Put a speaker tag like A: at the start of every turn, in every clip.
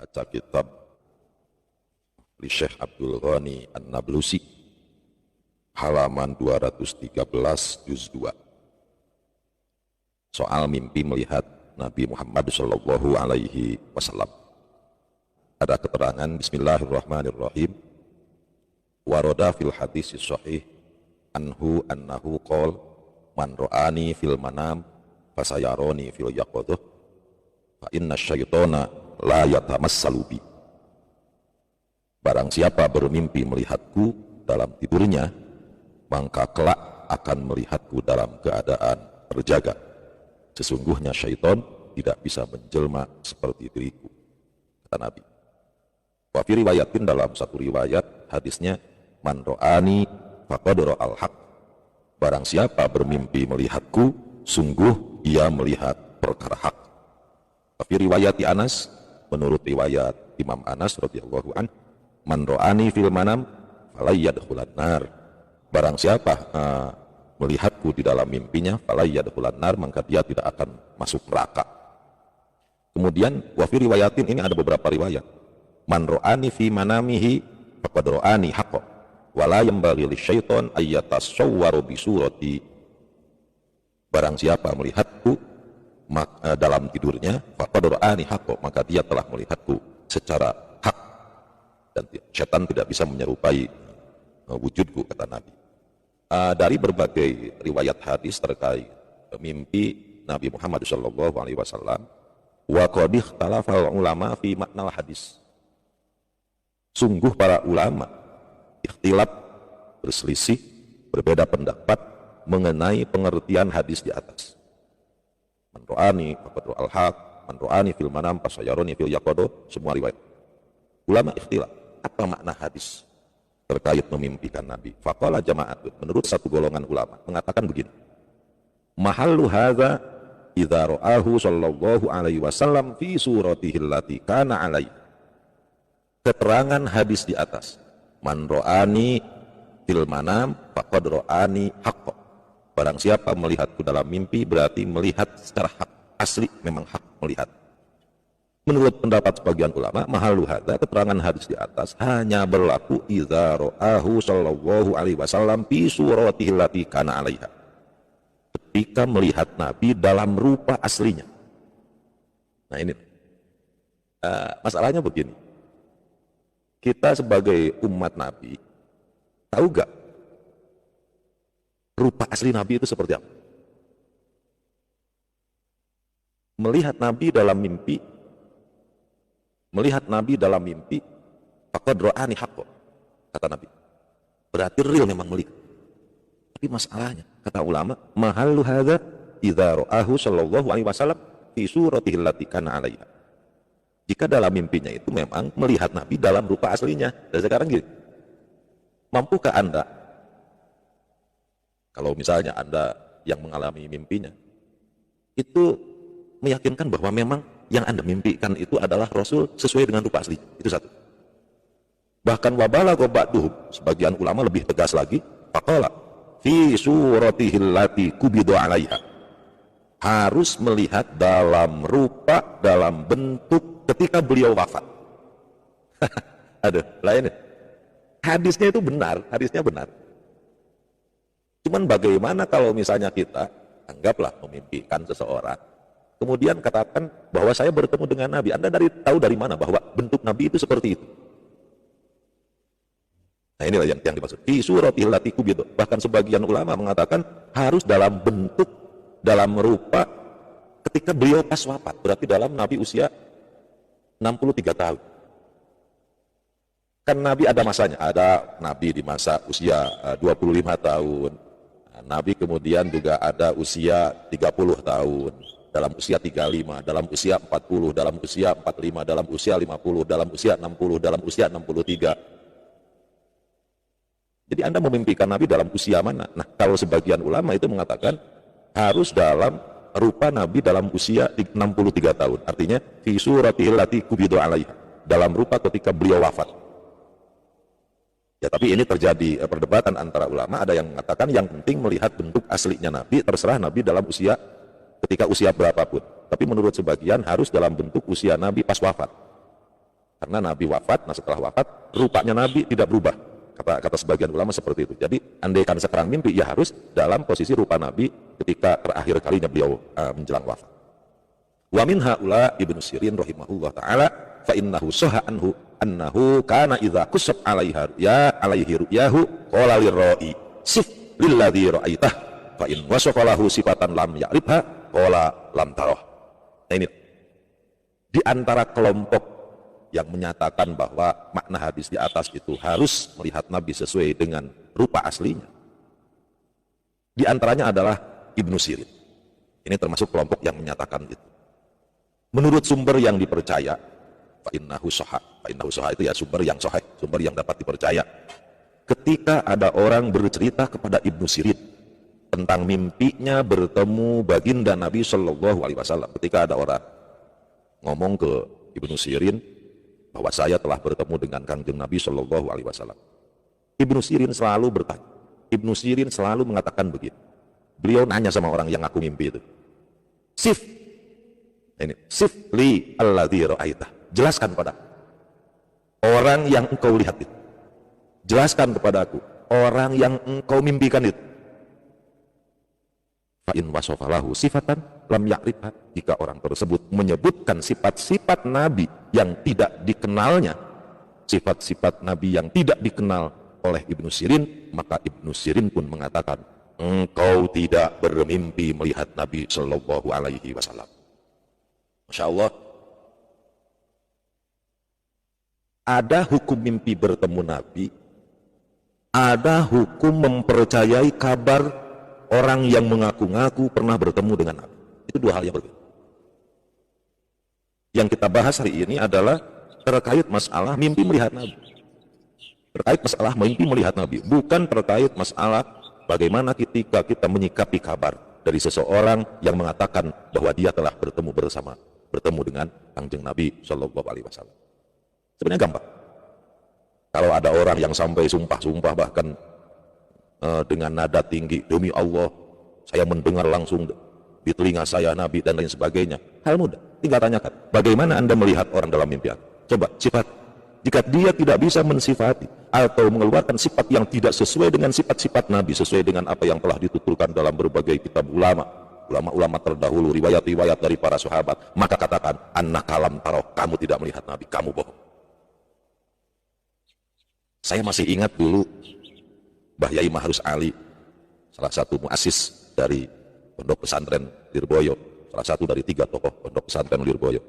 A: baca kitab li Syekh Abdul Ghani An-Nablusi halaman 213 juz 2 soal mimpi melihat Nabi Muhammad Shallallahu Alaihi Wasallam. Ada keterangan Bismillahirrahmanirrahim. Waroda fil hadis sahih annahu qol man ra'ani fil manam fasayaroni fil yaqadhah fa inna syaitana la yatamassalu bi. Barang siapa bermimpi melihatku dalam tidurnya, maka kelak akan melihatku dalam keadaan terjaga. Sesungguhnya syaitan tidak bisa menjelma seperti diriku, kata Nabi. Wa fi riwayatin, dalam satu riwayat hadisnya, man ra'ani faqad ra'al haq. Barang siapa bermimpi melihatku, sungguh ia melihat perkara hak. Wa fi riwayati Anas, menurut riwayat Imam Anas radhiyallahu an, man ra'ani fil manam falay yadkhulan nar. Barang siapa melihatku di dalam mimpinya, falay yadkhulan nar, maka dia tidak akan masuk neraka. Kemudian wa fi riwayatin, ini ada beberapa riwayat, man ra'ani fi manamihi faqad ra'ani haqqan wa la yanbaghi lisyaiton ayyatasawwaru bi surati. Barang siapa melihatku dalam tidurnya, faqad ra'ani haqqan, maka dia telah melihatku secara hak, dan syaitan tidak bisa menyerupai wujudku, kata Nabi. Dari berbagai riwayat hadis terkait mimpi Nabi Muhammad Shallallahu Alaihi Wasallam, wa qad ikhtalafa ulama fi makna hadis. Sungguh para ulama ikhtilaf, berselisih, berbeda pendapat mengenai pengertian hadis di atas. Man ra'ani faqad ra'al haq, man ra'ani fil manam fasayaroni fil yaqadhah, semua riwayat. Ulama ikhtilaf, apa makna hadis terkait memimpikan Nabi? Faqala jama'atun, menurut satu golongan ulama mengatakan begini, mahallu hadza idza ra'ahu sallallahu alaihi wasallam fi suratihi allati kana alaihi. Keterangan hadis di atas, man ra'ani fil manam faqad ra'ani haqqan. Barang siapa melihatku dalam mimpi, berarti melihat secara hak, asli, memang hak melihat. Menurut pendapat sebagian ulama, mahallu hadza, keterangan hadis di atas hanya berlaku idza ra'ahu sallallahu alaihi wasallam fi suratihi allati kana 'alaiha. Ketika melihat Nabi dalam rupa aslinya. Nah ini masalahnya begini. Kita sebagai umat Nabi tahu gak rupa asli Nabi itu seperti apa? Melihat Nabi dalam mimpi, faqad ra'ani haqqan, kata Nabi, berarti real, memang melihat. Tapi masalahnya, kata ulama, mahallu hadza idza ra'ahu sallallahu alaihi wasallam fi suratihi allati kana 'alaiha. Jika dalam mimpinya itu memang melihat Nabi dalam rupa aslinya. Dan sekarang gini, mampukah Anda, kalau misalnya Anda yang mengalami mimpinya, itu meyakinkan bahwa memang yang Anda mimpikan itu adalah Rasul sesuai dengan rupa asli? Itu satu. Bahkan wabalagha ba'duhum, sebagian ulama lebih tegas lagi, faqala fi suratihi allati qubidu 'alaiha. Harus melihat dalam rupa, dalam bentuk ketika beliau wafat. Aduh, lainnya. Hadisnya itu benar, hadisnya benar. Cuman bagaimana kalau misalnya kita, anggaplah memimpikan seseorang, kemudian katakan bahwa saya bertemu dengan Nabi. Anda tahu dari mana bahwa bentuk Nabi itu seperti itu? Nah inilah yang dimaksud. Fi suratihi allati qubidu. Bahkan sebagian ulama mengatakan harus dalam bentuk, dalam rupa ketika beliau pas wafat. Berarti dalam Nabi usia 63 tahun. Kan Nabi ada masanya. Ada Nabi di masa usia 25 tahun. Nabi kemudian juga ada usia 30 tahun. Dalam usia 35, dalam usia 40, dalam usia 45, dalam usia 50, dalam usia 60, dalam usia 63. Jadi Anda memimpikan Nabi dalam usia mana? Nah, kalau sebagian ulama itu mengatakan harus dalam rupa Nabi dalam usia 63 tahun. Artinya fi suratihi allati qubidu 'alaiha, dalam rupa ketika beliau wafat. Ya, tapi ini terjadi perdebatan antara ulama. Ada yang mengatakan yang penting melihat bentuk aslinya Nabi, terserah Nabi dalam usia ketika usia berapapun. Tapi menurut sebagian harus dalam bentuk usia Nabi pas wafat. Karena Nabi wafat, nah setelah wafat rupanya Nabi tidak berubah. Kata sebagian ulama seperti itu. Jadi andaikan sekarang mimpi, ya harus dalam posisi rupa Nabi ketika terakhir kalinya beliau menjelang wafat. Wa min haula Ibnu Sirin rahimahullah taala fa innahu sahha anhu annahu kana idza qusat alaihi ru'yahu qala lirra'i sif lilladzi ra'aitah fa in wasafa lahu sifatan lam ya'rifha qala lam tarah. Nah ini di antara kelompok yang menyatakan bahwa makna hadis di atas itu harus melihat Nabi sesuai dengan rupa aslinya. Di antaranya adalah Ibnu Sirin. Ini termasuk kelompok yang menyatakan itu. Menurut sumber yang dipercaya, fa innahu sahha itu ya sumber yang sahih, sumber yang dapat dipercaya. Ketika ada orang bercerita kepada Ibnu Sirin tentang mimpinya bertemu baginda Nabi Shallallahu Alaihi Wasallam, ketika ada orang ngomong ke Ibnu Sirin bahwa saya telah bertemu dengan Kangjeng Nabi Shallallahu Alaihi Wasallam, Ibnu Sirin selalu bertanya, Ibnu Sirin selalu mengatakan begini. Beliau nanya sama orang yang aku mimpi itu, sif li alladzi ra'aitah, jelaskan pada orang yang engkau lihat itu, jelaskan kepada aku orang yang engkau mimpikan itu. Fa in wasafalahu sifatan lam ya'rifha, jika orang tersebut menyebutkan sifat-sifat Nabi yang tidak dikenalnya, sifat-sifat Nabi yang tidak dikenal oleh Ibnu Sirin, maka Ibnu Sirin pun mengatakan, engkau tidak bermimpi melihat Nabi Shallallahu Alaihi Wasallam. Masya Allah. Ada hukum mimpi bertemu Nabi, ada hukum mempercayai kabar orang yang mengaku-ngaku pernah bertemu dengan Nabi. Itu dua hal yang berbeda. Yang kita bahas hari ini adalah terkait masalah mimpi melihat Nabi. Terkait masalah mimpi melihat Nabi, bukan terkait masalah bagaimana ketika kita menyikapi kabar dari seseorang yang mengatakan bahwa dia telah bertemu dengan Kangjeng Nabi Shallallahu Alaihi Wasallam. Sebenarnya gampang. Kalau ada orang yang sampai sumpah-sumpah bahkan dengan nada tinggi, demi Allah saya mendengar langsung di telinga saya Nabi dan lain sebagainya, hal mudah, tinggal tanyakan bagaimana Anda melihat orang dalam mimpi Anda. Coba sifat, jika dia tidak bisa mensifati atau mengeluarkan sifat yang tidak sesuai dengan sifat-sifat Nabi, sesuai dengan apa yang telah dituturkan dalam berbagai kitab ulama terdahulu, riwayat-riwayat dari para sahabat, maka katakan annaka lam tarah, kamu tidak melihat Nabi, kamu bohong. Saya masih ingat dulu Mbah Yai Mahrus Ali, salah satu muassis dari Pondok Pesantren Lirboyo, salah satu dari 3 tokoh Pondok Pesantren Lirboyo.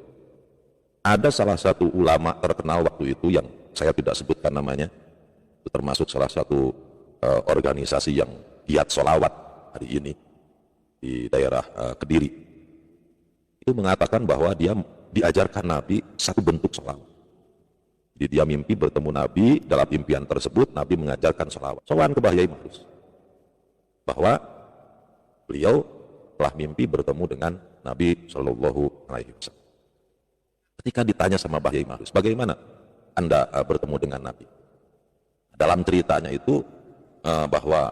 A: Ada salah satu ulama terkenal waktu itu yang saya tidak sebutkan namanya, itu termasuk salah satu organisasi yang giat sholawat hari ini di daerah Kediri. Itu mengatakan bahwa dia diajarkan Nabi satu bentuk sholawat. Jadi dia mimpi bertemu Nabi, dalam impian tersebut Nabi mengajarkan sholawat. Sowan ke Mbah Yai Mahrus bahwa beliau telah mimpi bertemu dengan Nabi Shallallahu Alaihi Wasallam. Ketika ditanya sama Mbah Yai Mahrus, bagaimana Anda bertemu dengan Nabi? Dalam ceritanya itu bahwa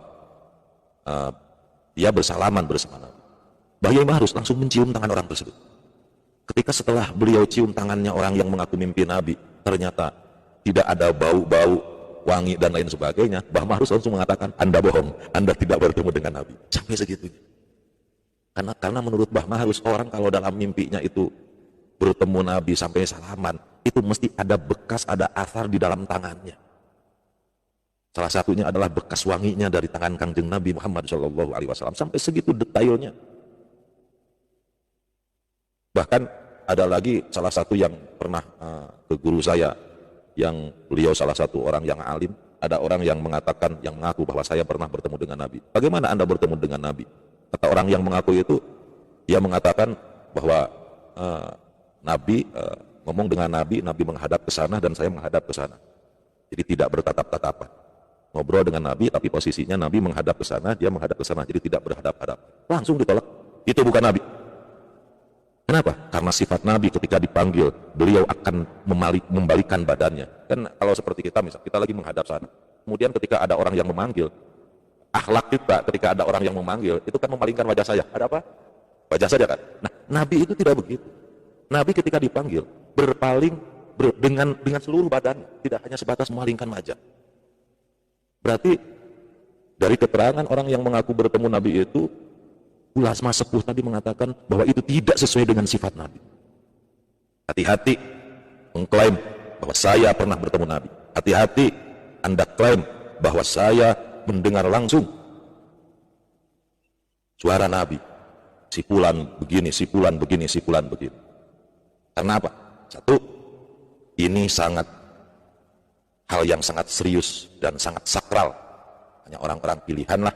A: dia bersalaman bersama Nabi. Mbah Yai Mahrus langsung mencium tangan orang tersebut. Ketika setelah beliau cium tangannya orang yang mengaku mimpi Nabi, ternyata tidak ada bau-bau wangi dan lain sebagainya, Mbah Mahrus langsung mengatakan, Anda bohong, Anda tidak bertemu dengan Nabi. Sampai segitunya. Karena menurut Mbah Mahrus, orang kalau dalam mimpinya itu bertemu Nabi sampai salaman, itu mesti ada bekas, ada asar di dalam tangannya. Salah satunya adalah bekas wanginya dari tangan Kangjeng Nabi Muhammad Shallallahu Alaihi Wasallam. Sampai segitu detailnya. Bahkan ada lagi salah satu yang pernah ke guru saya, yang beliau salah satu orang yang alim, ada orang yang mengatakan, yang mengaku bahwa saya pernah bertemu dengan Nabi. Bagaimana Anda bertemu dengan Nabi? Kata orang yang mengaku itu, dia mengatakan bahwa Nabi ngomong dengan Nabi menghadap ke sana dan saya menghadap ke sana. Jadi tidak bertatap-tatapan. Ngobrol dengan Nabi tapi posisinya Nabi menghadap ke sana, dia menghadap ke sana, jadi tidak berhadap-hadapan. Langsung ditolak. Itu bukan Nabi. Kenapa? Karena sifat Nabi ketika dipanggil, beliau akan membalikan badannya. Kan kalau seperti kita, misal kita lagi menghadap sana, kemudian ketika ada orang yang memanggil, akhlak kita ketika ada orang yang memanggil, itu kan memalingkan wajah saya. Ada apa? Wajah saja kan? Nah, Nabi itu tidak begitu. Nabi ketika dipanggil, berpaling dengan seluruh badan, tidak hanya sebatas memalingkan wajah. Berarti dari keterangan orang yang mengaku bertemu Nabi itu, ulama sepuh tadi mengatakan bahwa itu tidak sesuai dengan sifat Nabi. Hati-hati mengklaim bahwa saya pernah bertemu Nabi. Hati-hati Anda klaim bahwa saya mendengar langsung suara Nabi. Sipulan begini, sipulan begini, sipulan begini. Karena apa? Satu, ini hal yang sangat serius dan sangat sakral. Hanya orang-orang pilihanlah,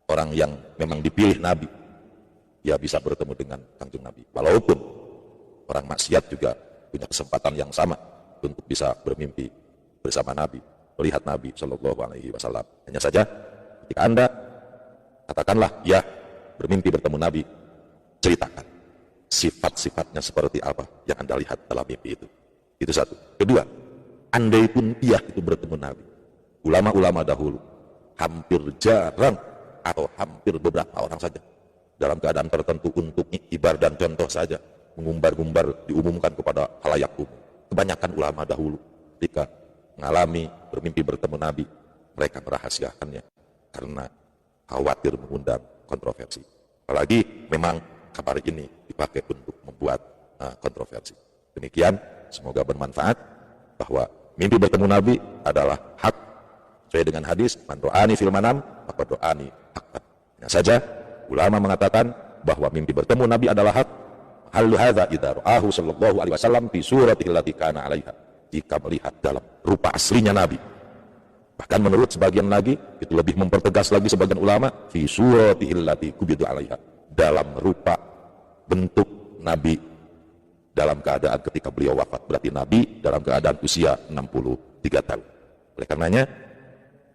A: orang yang memang dipilih Nabi, dia bisa bertemu dengan Kangjeng Nabi. Walaupun orang maksiat juga punya kesempatan yang sama untuk bisa bermimpi bersama Nabi, melihat Nabi Shallallahu Alaihi Wasallam. Hanya saja ketika Anda katakanlah ya bermimpi bertemu Nabi, ceritakan sifat-sifatnya seperti apa yang Anda lihat dalam mimpi itu. Itu satu. Kedua, andai pun dia itu bertemu Nabi, ulama-ulama dahulu hampir jarang atau hampir beberapa orang saja dalam keadaan tertentu untuk ibar dan contoh saja mengumbar-ngumbar diumumkan kepada khalayak umum. Kebanyakan ulama dahulu ketika mengalami bermimpi bertemu Nabi, mereka merahasiakannya karena khawatir mengundang kontroversi. Apalagi memang kabar ini dipakai untuk membuat kontroversi. Demikian, semoga bermanfaat bahwa mimpi bertemu Nabi adalah hak sesuai dengan hadis, man ro'ani fil manam maka ro'ani haqqan. Hanya saja ulama mengatakan bahwa mimpi bertemu Nabi adalah hak. Hal hadza idza ra'ahu sallallahu alaihi wasallam fi suratihi allati kana 'alaiha. Jika melihat dalam rupa aslinya Nabi. Bahkan menurut sebagian lagi, itu lebih mempertegas lagi sebagian ulama, fi suratihi allati qubidu 'alaiha. Dalam rupa bentuk Nabi dalam keadaan ketika beliau wafat. Berarti Nabi dalam keadaan usia 63 tahun. Oleh karenanya,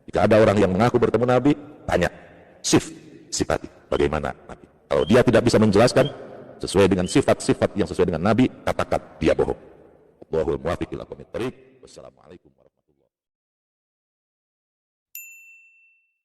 A: jika ada orang yang mengaku bertemu Nabi, tanya, sifati bagaimana Nabi. Kalau dia tidak bisa menjelaskan sesuai dengan sifat-sifat yang sesuai dengan Nabi, katakan dia bohong. Wallahul muwaffiq ila aqwamit thoriq. Wassalamualaikum.